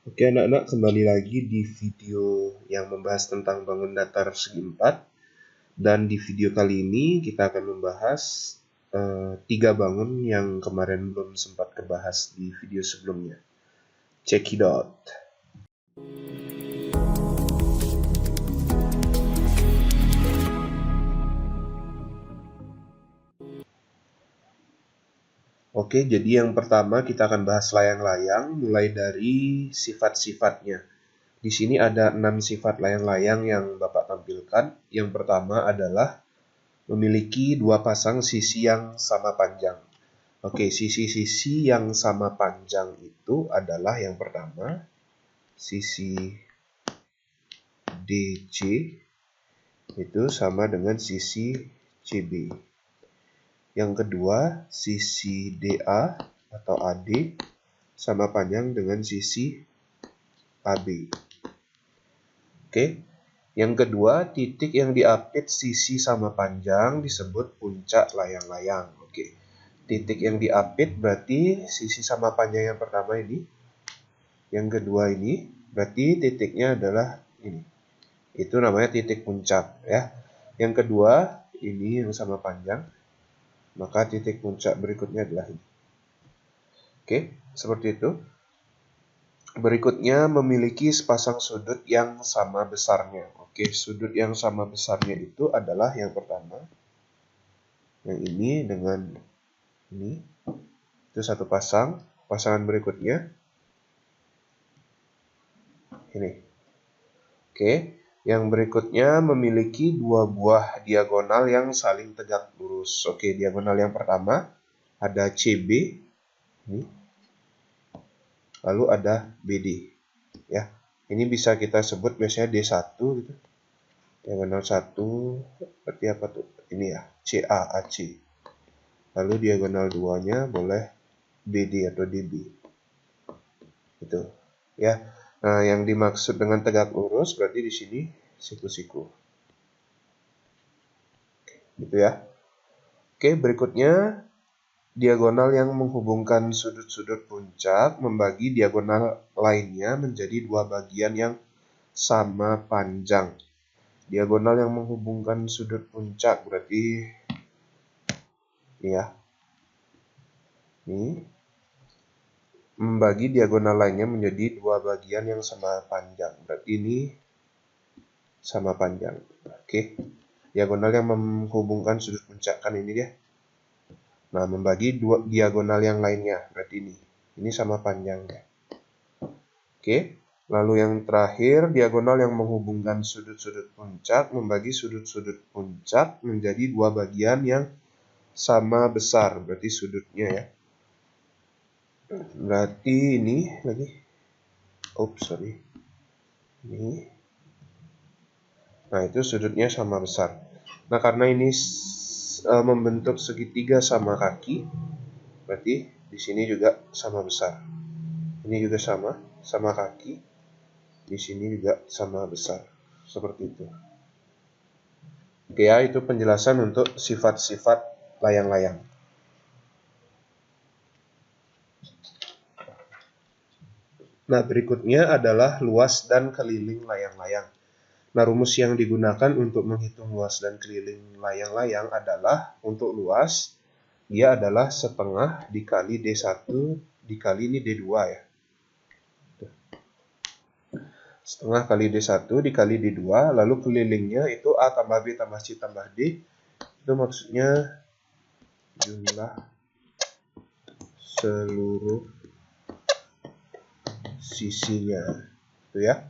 Oke anak-anak, kembali lagi di video yang membahas tentang bangun datar segi 4. Dan di video kali ini kita akan membahas 3 bangun yang kemarin belum sempat kebahas di video sebelumnya. Check it out. Oke, jadi yang pertama kita akan bahas layang-layang mulai dari sifat-sifatnya. Di sini ada 6 sifat layang-layang yang Bapak tampilkan. Yang pertama adalah memiliki 2 pasang sisi yang sama panjang. Oke, sisi-sisi yang sama panjang itu adalah yang pertama, sisi DC itu sama dengan sisi CB. Yang kedua, sisi DA atau AD sama panjang dengan sisi AB. Oke, yang kedua, titik yang diapit sisi sama panjang disebut puncak layang-layang. Oke, titik yang diapit berarti sisi sama panjang yang pertama ini. Yang kedua ini berarti titiknya adalah ini. Itu namanya titik puncak ya. Yang kedua ini yang sama panjang. Maka titik puncak berikutnya adalah ini. Oke, seperti itu. Berikutnya memiliki sepasang sudut yang sama besarnya. Oke, sudut yang sama besarnya itu adalah yang pertama. Yang ini dengan ini. Itu satu pasang. Pasangan berikutnya ini. Oke, yang berikutnya memiliki 2 buah diagonal yang saling tegak lurus. Oke, diagonal yang pertama ada CB ini. Lalu ada BD ya. Ini bisa kita sebut biasanya D1 gitu. Diagonal 1 berarti apa tuh? Ini ya, CA AC. Lalu diagonal 2-nya boleh BD atau DB. Itu ya. Nah, yang dimaksud dengan tegak lurus berarti di sini siku-siku. Gitu ya. Oke, berikutnya diagonal yang menghubungkan sudut-sudut puncak membagi diagonal lainnya menjadi 2 bagian yang sama panjang. Diagonal yang menghubungkan sudut puncak berarti ini ya. Ini membagi diagonal lainnya menjadi 2 bagian yang sama panjang. Berarti ini sama panjang. Oke. Diagonal yang menghubungkan sudut puncak kan ini dia. Nah, membagi 2 diagonal yang lainnya. Berarti ini. Ini sama panjangnya. Oke. Lalu yang terakhir, diagonal yang menghubungkan sudut-sudut puncak membagi sudut-sudut puncak menjadi 2 bagian yang sama besar. Berarti sudutnya ya. Berarti ini lagi. Sorry. Ini. Nah, itu sudutnya sama besar. Nah, karena ini membentuk segitiga sama kaki, berarti di sini juga sama besar. Ini juga sama kaki. Di sini juga sama besar. Seperti itu. Oke ya, itu penjelasan untuk sifat-sifat layang-layang. Nah, berikutnya adalah luas dan keliling layang-layang. Nah, rumus yang digunakan untuk menghitung luas dan keliling layang-layang adalah untuk luas, dia adalah setengah dikali D1 dikali ini D2 ya. Setengah kali D1 dikali D2, lalu kelilingnya itu A tambah B tambah C tambah D. Itu maksudnya jumlah seluruh sisinya. Itu ya.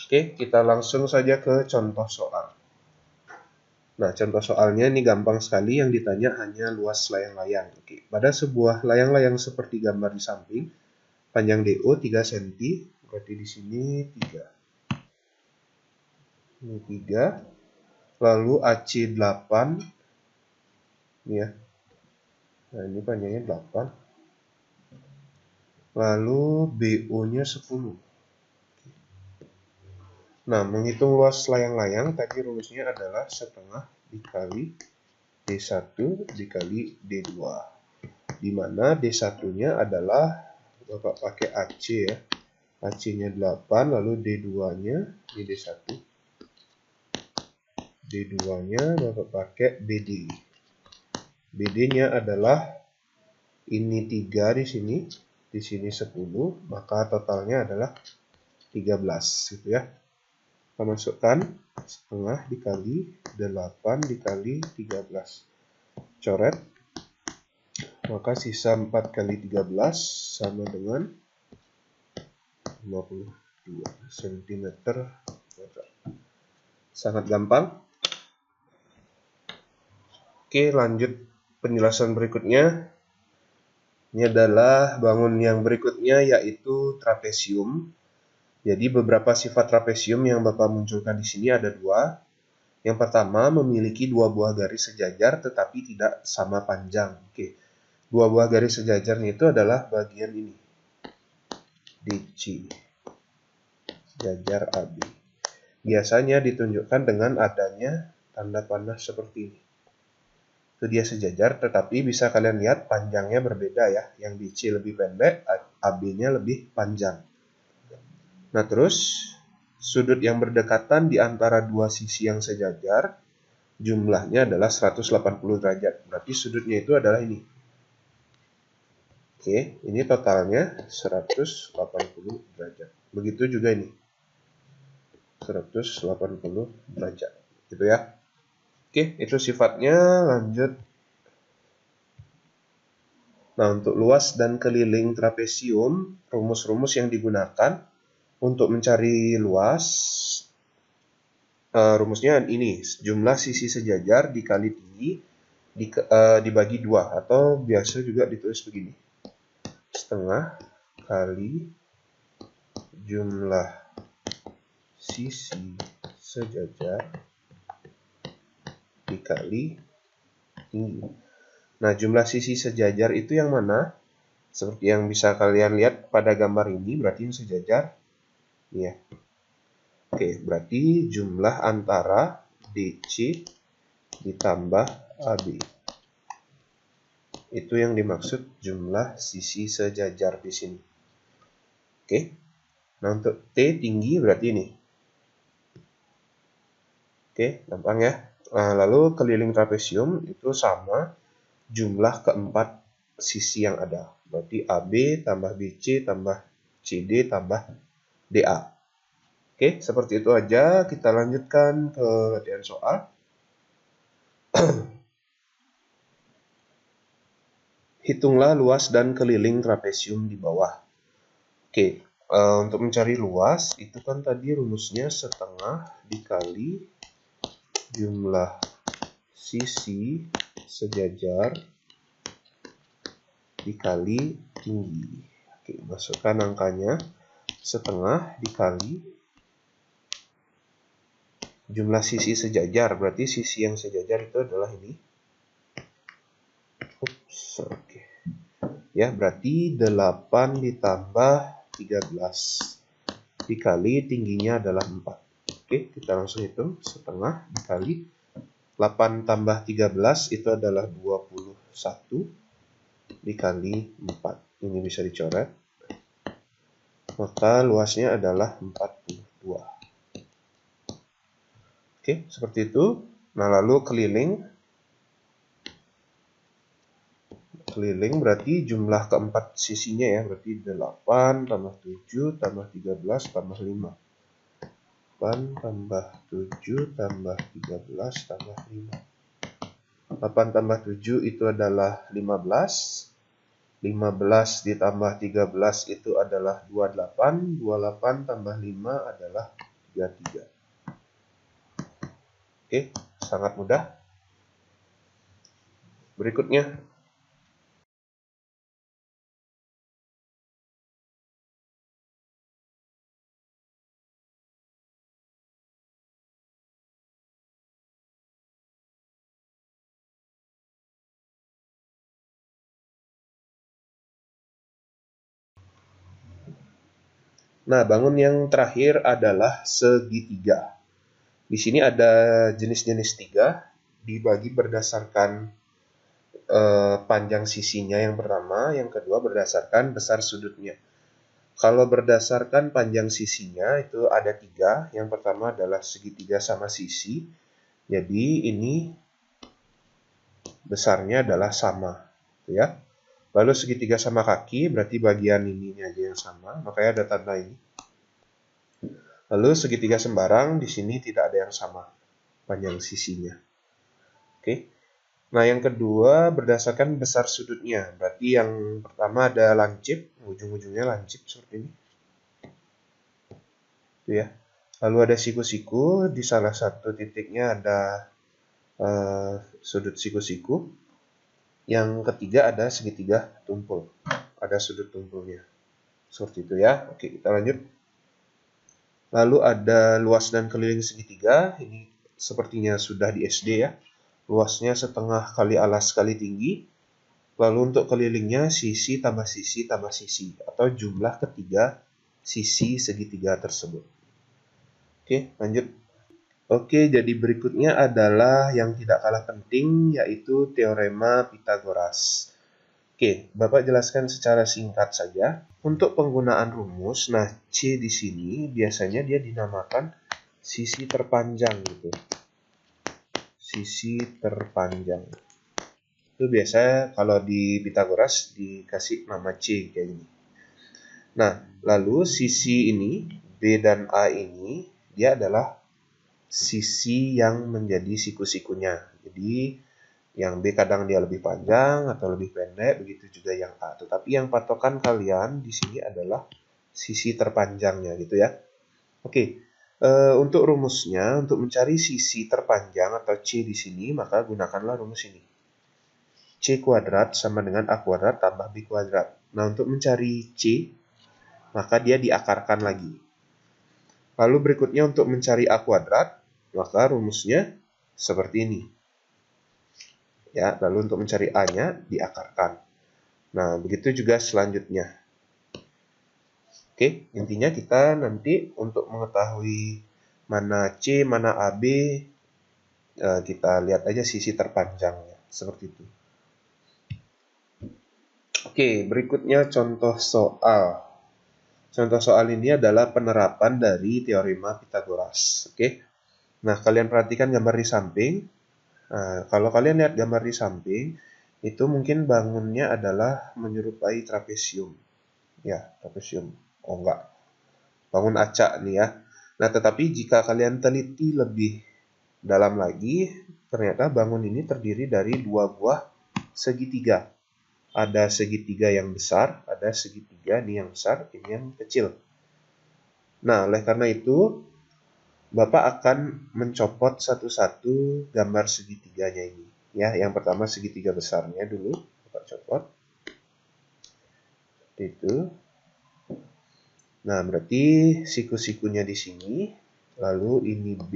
Oke, kita langsung saja ke contoh soal. Nah, contoh soalnya ini gampang sekali, yang ditanya hanya luas layang-layang. Oke, pada sebuah layang-layang seperti gambar di samping, panjang DO 3 cm, berarti di sini 3. Ini 3. Lalu AC 8. Ini ya. Nah, ini panjangnya 8. Lalu BO-nya 10. Nah, menghitung luas layang-layang, tadi rumusnya adalah setengah dikali D1 dikali D2. Di mana D1-nya adalah Bapak pakai AC ya. AC-nya 8, lalu D2-nya, ini D1. D2-nya Bapak pakai BD. BD-nya adalah ini 3 di sini 10, maka totalnya adalah 13 gitu ya. Kita masukkan setengah dikali 8 dikali 13. Coret. Maka sisa 4 kali 13 sama dengan 52 cm. Sangat gampang. Oke, lanjut penjelasan berikutnya. Ini adalah bangun yang berikutnya, yaitu trapesium. Jadi beberapa sifat trapesium yang Bapak munculkan di sini ada 2. Yang pertama, memiliki 2 buah garis sejajar tetapi tidak sama panjang. Oke. 2 buah garis sejajarnya itu adalah bagian ini. DC. Sejajar AB. Biasanya ditunjukkan dengan adanya tanda panah seperti ini. Itu dia sejajar, tetapi bisa kalian lihat panjangnya berbeda ya. Yang DC lebih pendek, AB-nya lebih panjang. Nah, terus sudut yang berdekatan di antara 2 sisi yang sejajar, jumlahnya adalah 180 derajat. Berarti sudutnya itu adalah ini. Oke, ini totalnya 180 derajat. Begitu juga ini. 180 derajat. Gitu ya. Oke, itu sifatnya. Lanjut. Nah, untuk luas dan keliling trapesium, rumus-rumus yang digunakan untuk mencari luas, rumusnya ini, jumlah sisi sejajar dikali tinggi dibagi 2, atau biasa juga ditulis begini. Setengah kali jumlah sisi sejajar dikali tinggi. Nah, jumlah sisi sejajar itu yang mana? Seperti yang bisa kalian lihat pada gambar ini, berarti yang sejajar. Ya. Oke, berarti jumlah antara DC ditambah AB. Itu yang dimaksud jumlah sisi sejajar di sini. Oke. Nah, untuk T tinggi berarti ini. Oke, gampang ya. Nah, lalu keliling trapesium itu sama jumlah keempat sisi yang ada. Berarti AB tambah BC tambah CD tambah DA. Oke, seperti itu aja. Kita lanjutkan ke latihan soal. Hitunglah luas dan keliling trapesium di bawah. Oke, untuk mencari luas, itu kan tadi rumusnya setengah dikali jumlah sisi sejajar dikali tinggi. Oke, masukkan angkanya. Setengah dikali jumlah sisi sejajar. Berarti sisi yang sejajar itu adalah ini. Ups, oke. Ya, berarti 8 ditambah 13 dikali tingginya adalah 4. Oke, kita langsung hitung. Setengah dikali 8 tambah 13 itu adalah 21 dikali 4. Ini bisa dicoret. Maka luasnya adalah 42. Oke, seperti itu. Nah, lalu keliling. Keliling berarti jumlah keempat sisinya ya. Berarti 8 tambah 7 tambah 13 tambah 5. 8 tambah 7 tambah 13 tambah 5. 8 tambah 7 itu adalah 15. 15 ditambah 13 itu adalah 28. 28 tambah 5 adalah 33. Oke, sangat mudah. Berikutnya. Nah, bangun yang terakhir adalah segitiga. Di sini ada jenis-jenis 3 dibagi berdasarkan panjang sisinya yang pertama, yang kedua berdasarkan besar sudutnya. Kalau berdasarkan panjang sisinya itu ada 3. Yang pertama adalah segitiga sama sisi. Jadi ini besarnya adalah sama, ya. Lalu segitiga sama kaki berarti bagian ininya aja yang sama, makanya ada tanda ini. Lalu segitiga sembarang di sini tidak ada yang sama panjang sisinya. Oke. Nah, yang kedua berdasarkan besar sudutnya. Berarti yang pertama ada lancip, ujung-ujungnya lancip seperti ini. Itu ya. Lalu ada siku-siku, di salah satu titiknya ada sudut siku-siku. Yang ketiga ada segitiga tumpul. Ada sudut tumpulnya. Seperti itu ya. Oke, kita lanjut. Lalu ada luas dan keliling segitiga. Ini sepertinya sudah di SD ya. Luasnya setengah kali alas kali tinggi. Lalu untuk kelilingnya sisi tambah sisi tambah sisi. Atau jumlah ketiga sisi segitiga tersebut. Oke, lanjut. Oke, jadi berikutnya adalah yang tidak kalah penting, yaitu teorema Pythagoras. Oke, Bapak jelaskan secara singkat saja. Untuk penggunaan rumus, nah C di sini biasanya dia dinamakan sisi terpanjang gitu. Sisi terpanjang. Itu biasanya kalau di Pythagoras dikasih nama C kayak gini. Nah, lalu sisi ini, B dan A ini, dia adalah sisi yang menjadi siku-sikunya. Jadi, yang B kadang dia lebih panjang atau lebih pendek, begitu juga yang A. Tetapi yang patokan kalian di sini adalah sisi terpanjangnya gitu ya. Oke, untuk rumusnya, untuk mencari sisi terpanjang atau C di sini, maka gunakanlah rumus ini. C kuadrat sama dengan A kuadrat tambah B kuadrat. Nah, untuk mencari C, maka dia diakarkan lagi. Lalu berikutnya untuk mencari A kuadrat, maka rumusnya seperti ini. Ya, lalu untuk mencari A-nya diakarkan. Nah, begitu juga selanjutnya. Oke, intinya kita nanti untuk mengetahui mana C, mana AB, kita lihat aja sisi terpanjangnya. Seperti itu. Oke, berikutnya contoh soal. Contoh soal ini adalah penerapan dari teorema Pythagoras. Oke, nah kalian perhatikan gambar di samping. Nah, kalau kalian lihat gambar di samping, itu mungkin bangunnya adalah menyerupai trapesium. Ya, trapesium. Oh enggak, bangun acak nih ya. Nah, tetapi jika kalian teliti lebih dalam lagi, ternyata bangun ini terdiri dari 2 buah segitiga. Ada segitiga yang besar, ada segitiga ini yang besar, ini yang kecil. Nah, oleh karena itu, Bapak akan mencopot satu-satu gambar segitiganya ini. Ya, yang pertama segitiga besarnya dulu, Bapak copot. Seperti itu. Nah, berarti siku-sikunya di sini, lalu ini B,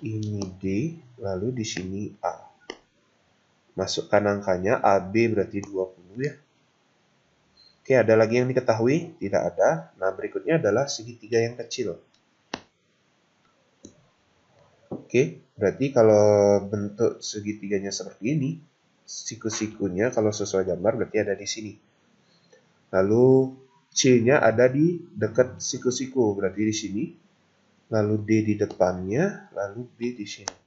ini D, lalu di sini A. Masukkan angkanya, AB berarti 20 ya. Oke, ada lagi yang diketahui? Tidak ada. Nah, berikutnya adalah segitiga yang kecil. Oke, berarti kalau bentuk segitiganya seperti ini, siku-sikunya kalau sesuai gambar berarti ada di sini. Lalu C-nya ada di dekat siku-siku, berarti di sini. Lalu D di depannya, lalu B di sini.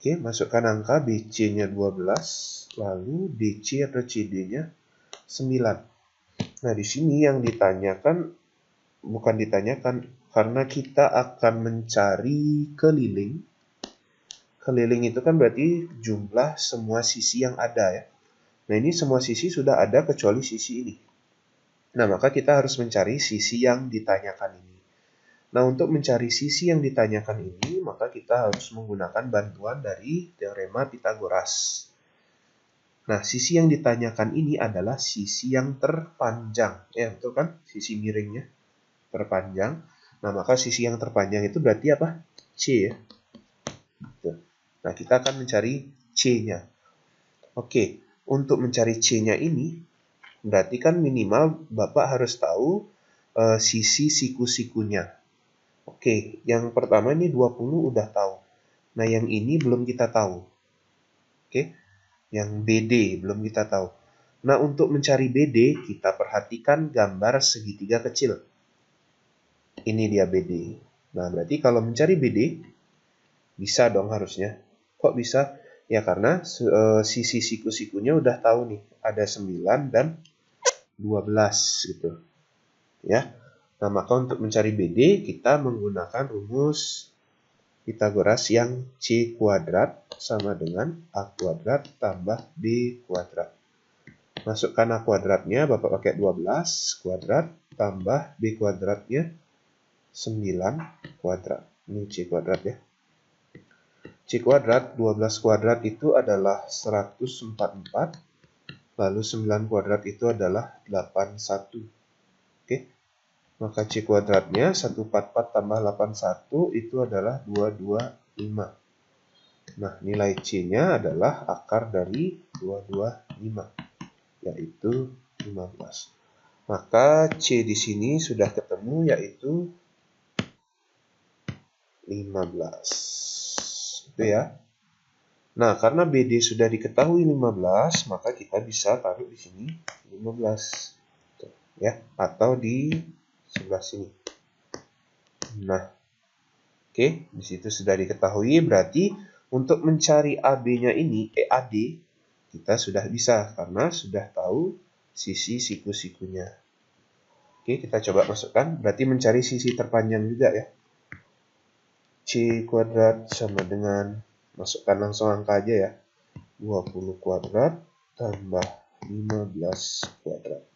Oke, masukkan angka BC-nya 12, lalu DC atau CD-nya 9. Nah, di sini yang ditanyakan, bukan ditanyakan, karena kita akan mencari keliling. Keliling itu kan berarti jumlah semua sisi yang ada ya. Nah, ini semua sisi sudah ada kecuali sisi ini. Nah, maka kita harus mencari sisi yang ditanyakan ini. Nah, untuk mencari sisi yang ditanyakan ini, maka kita harus menggunakan bantuan dari teorema Pythagoras. Nah, sisi yang ditanyakan ini adalah sisi yang terpanjang. Ya, betul kan? Sisi miringnya terpanjang. Nah, maka sisi yang terpanjang itu berarti apa? C ya. Nah, kita akan mencari C-nya. Oke, untuk mencari C-nya ini, berarti kan minimal Bapak harus tahu sisi siku-sikunya. Oke, yang pertama ini 20 udah tahu. Nah, yang ini belum kita tahu. Oke, Yang BD belum kita tahu. Nah, untuk mencari BD, kita perhatikan gambar segitiga kecil. Ini dia BD. Nah, berarti kalau mencari BD, bisa dong harusnya. Kok bisa? Ya karena sisi siku-sikunya udah tahu nih. Ada 9 dan 12 gitu. Ya. Nah, maka untuk mencari BD, kita menggunakan rumus Pythagoras yang C kuadrat sama dengan A kuadrat tambah B kuadrat. Masukkan A kuadratnya, Bapak pakai 12 kuadrat, tambah B kuadratnya 9 kuadrat. Ini C kuadrat ya. C kuadrat, 12 kuadrat itu adalah 144, lalu 9 kuadrat itu adalah 81. Oke, maka C kuadratnya 144 tambah 81 itu adalah 225. Nah, nilai C-nya adalah akar dari 225. Yaitu 15. Maka C di sini sudah ketemu yaitu 15. Itu ya. Nah, karena BD sudah diketahui 15, maka kita bisa taruh di sini 15. Tuh, ya, atau di sebelah sini. Nah, oke, di situ sudah diketahui berarti untuk mencari AB-nya ini, AD, kita sudah bisa karena sudah tahu sisi siku-sikunya. Oke, kita coba masukkan. Berarti mencari sisi terpanjang juga ya. C kuadrat sama dengan, masukkan langsung angka aja ya. 20 kuadrat tambah 15 kuadrat.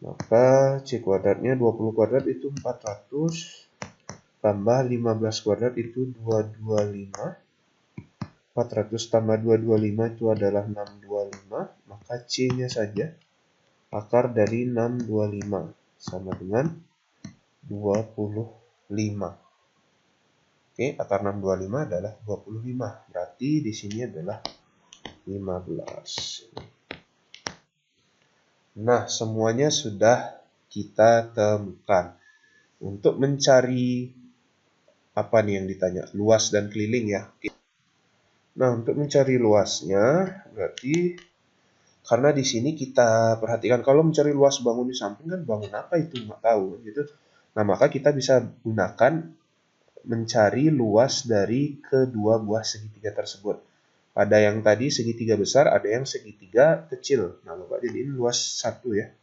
Maka C kuadratnya 20 kuadrat itu 400. Tambah 15 kuadrat itu 225. 400 tambah 225 itu adalah 625. Maka C-nya saja akar dari 625 sama dengan 25. Oke, akar 625 adalah 25. Berarti di sini adalah 15. Nah, semuanya sudah kita temukan. Untuk mencari apa nih yang ditanya? Luas dan keliling ya. Nah, untuk mencari luasnya berarti karena di sini kita perhatikan kalau mencari luas bangun di samping kan bangun apa itu nggak tahu gitu. Nah, maka kita bisa gunakan mencari luas dari kedua buah segitiga tersebut. Ada yang tadi segitiga besar, ada yang segitiga kecil. Nah, Bapak jadiin luas 1 ya.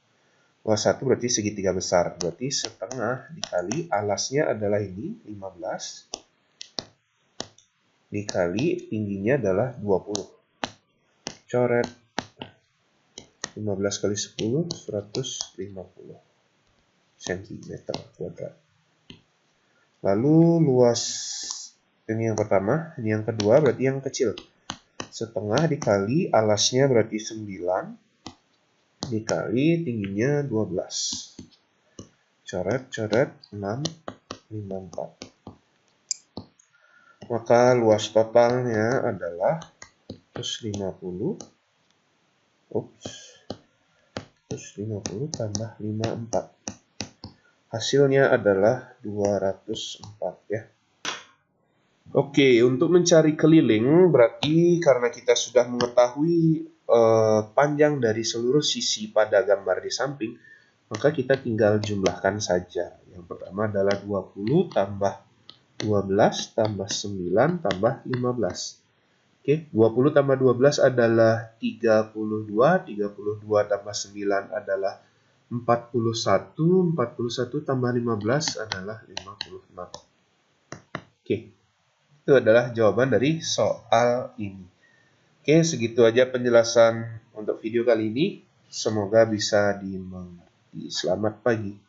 Luas 1 berarti segitiga besar. Berarti setengah dikali alasnya adalah ini 15 dikali tingginya adalah 20. Coret 15 kali 10, 150 cm kuadrat. Lalu luas ini yang pertama, ini yang kedua berarti yang kecil. Setengah dikali alasnya berarti 9 dikali tingginya 12. Coret 6, 54. Maka luas totalnya adalah 150. 150 tambah 54. Hasilnya adalah 204 ya. Oke, untuk mencari keliling berarti karena kita sudah mengetahui panjang dari seluruh sisi pada gambar di samping, maka kita tinggal jumlahkan saja. Yang pertama adalah 20 tambah 12 tambah 9 tambah 15. Oke, 20 tambah 12 adalah 32, 32 tambah 9 adalah 41, 41 tambah 15 adalah 56. Oke, itu adalah jawaban dari soal ini. Oke, segitu aja penjelasan untuk video kali ini. Semoga bisa dimengerti. Selamat pagi.